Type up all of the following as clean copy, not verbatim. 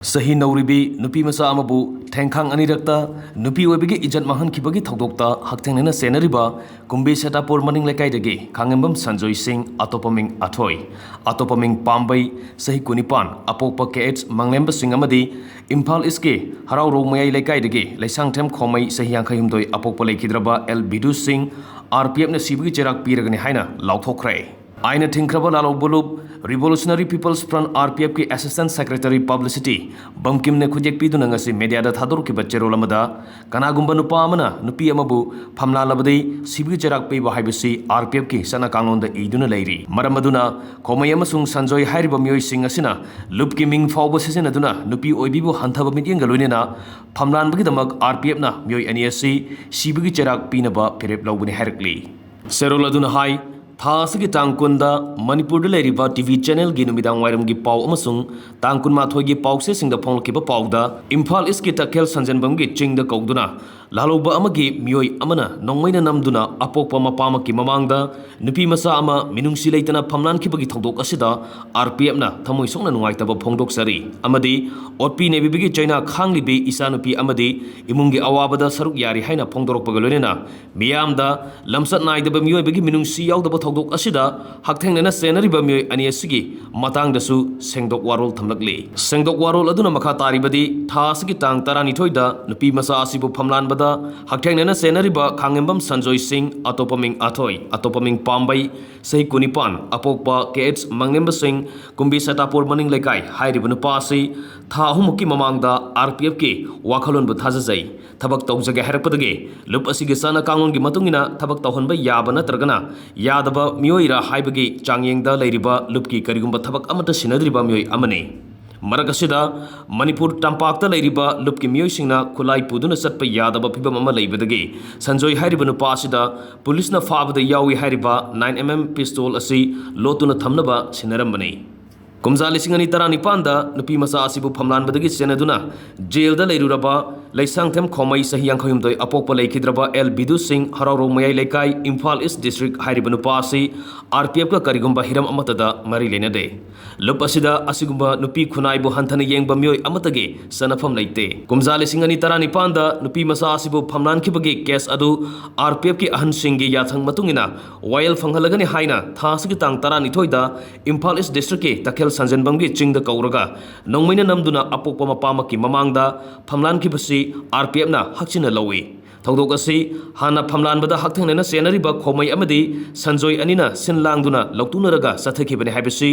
सही नौरीबी नुपी मचा अमबु थेंखांग अनिरक्ता नुपी ओइबगी इज्जत माहनखिबगी थौदोक्ता हक्थेंगनेना सेनरिबा कुंबी सेटापुर मनिंग लेकाइदगी खांगेंबम संजोय सिंह अतोपमिंग अथोय अतोपमिंग पाम्बई सही कुनिपान अपोप केएच मंगलेंब सिंह अमदी इम्फाल इसके हराव रो मयाई लेकाइदगी लेसांगथेम खोमई सही यांखैहुमदोय अपोप लेखिद्रबा एल बिदु सिंह आरपीएफ ने सिबगी चेराक पीरगने हाइना लाउथोख्रे आइन थिंख्रब लालौबलुब रिवोल्यूशनरी पीपल्स फ्रंट आरपीएफ की असिस्टेंट सेक्रेटरी पब्लिसिटी बंकिम ने खुजेक पीदुना ngasi मीडिया थादोरकिबा चेरोल अमदा कनागुंबा नुपा अमना नुपी अमबु फमलालबदि सिबगी चेराक पीबा हाइबसी आरपीएफ की सना कांगलोंदा इदुना लेरी मरम अदुना खोमई अमसुंग संजोय हाइरिबा मियोय सिंह असिना लुप की मिंग फावबा सिजिनदुना नुपी ओइबिबु हंथबा मिटिंग लोइनेना फमलानबगिदमक आरपीएफ ना मियोय अनि असि सिबगी चेराक पीनबा फिरेप लौबनि हाइरकली सेरोल अदुना हाई थासगी तांकुंदा मणिपुर लेरिबा टीवी चैनल की नुमिदांग वायरम की पाव अमसुंग तांकुन माथोय की पावसे सिंग द फोंलकिबा पावदा इम्फाल इसकी तखेल संजनबम की चिंग द कौदुना लालोबा अमगी मियोय अमना नोंमैना नमदुना अपोकपा मपामकी ममांगदा नुपी मसा अमा मिनुंगसी लेतना फमलानखिबगी थौदोक असिदा आरपीएफ ना थमोय सोंना नुंगाइतबा फोंदोकसरी अमदी ओपी नेबिबिगी चाइना खांगलिबी इसा नुपी अमदी इमुंगी अवाबदा सरुक यारी हाइना फोंदोरकपगा लोइनेना मियामदा लमसत नाइदबा मियोयबगी मिनुंगसी यावदबा थौदोक असिदा हक्थेंगनेना सेनरिबा मियोय अनि असिगी मतांगदसु सेंगदोक वारोल थमलकली सेंगदोक वारोल अदुना मखा तारिबदी थासगी तांग 12 दा नुपी मसा असिबु फमलानबा हक्थेंगनेना सेनरिबा खांगेंबम संजोय सिंह अतोपमिंग अथोय अतोपमिंग पाम्बई सही कुनिपान अपोकपा केएच मंगलेंब सिंह कुंबी सेटापुर मनिंग लेकाई हाइरिबा नुपासी था अहुमुकी ममांगदा आरपीएफ की वाखलोनबु थाजजै थबक तौजगे हाइरकपदगे लुप असिगे सना कांगलोनगी मतुंगिना थबक तौहनबा याबा नत्रगना यादबा मियोइरा हाइबगी चांगयेंगदा लेरिबा लुपकी करिगुंबा थबक अमता सिनद्रिबा मियोय अमने मरकसिदा मणिपुर तंपाक्ता लेरिबा लुपकी मियोइसिंगना खुलाई पुदुना चटपा यादबा फिबम अमा लेबदगे संजोय हाइरिबा नुपासिदा पुलिसना फाबदा यावी हाइरिबा 9mm पिस्तोल असि लोतुना थमनबा सिनरमबने कुमजा 2019 नुपी मसा असिबु फमलानबदगी सेनदुना जेलदा लेरुरबा लेसांगथेम खोमई सही यांखयुमदोय अपोकपा लेखिद्रबा L Bidu Singh हरारो मयाई लेकाई Imphal east district हाइरिबा नुपासी RPF का करिगुंबा हिरम अमतदा मरी लेनदे लुप असिदा असिगुंबा नुपी खुनाइबु हंथना येंगबा मियोय अमतगे सनफम लेते कुमजा 2019 दा नुपी मसा असिबु फमलानखिबगी केस अदु आरपीएफ की अहन सिंगी याथंग मतुंगिना वायल फंगहलगनि हाइना थासगी तांग 12 दा इम्फाल ईस्ट डिस्ट्रिक्ट के तखेल संजनबंगी चिंग द कौरगा नोंमैना नमदुना अपोकपा मपामकी ममांगदा फमलानखिबसी आरपीएफ ना हक्चिना लौई थौदोक असि हाना फमलानबदा हक्थेंगनेना सेनरिबा खोमई अमदी संजोय अनिना सिनलांगदुना लौतुनरगा सथखिबने हाइबसी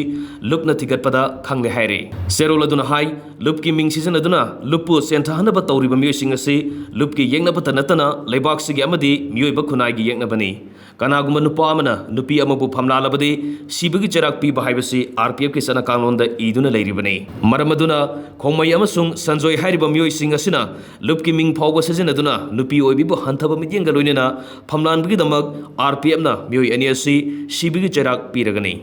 लुपना थिगतपदा खंगले हाइरे सेरोल अदुना हाई लुपकी मिंग सिजनदुना लुपु सेंथाहनबा तौरिबा मियोइसिंग असि लुपकी येंगनबता नतना लेबाक्सिगी अमदी मियोइबा खुनाइगी येंगनबनी कनागुंबा नुपा अमना नुपी अमबु फमलालबदी सिबगी चेराक पीबा हाइबसी आरपीएफ की सना कांगलोंदा इदुना लेरिबने मरमदुना खोमई अमसुंग संजोय हाइरिबा मियोइसिंग असिना लुपकी मिंग फावबा सिजनदुना नुपी ओइबिबु हंथबा मिटिंग लोइनेना फमलानबगी दमक आरपीएफ ना मियोय अनि असि सिबगी चेराक पीरगनी।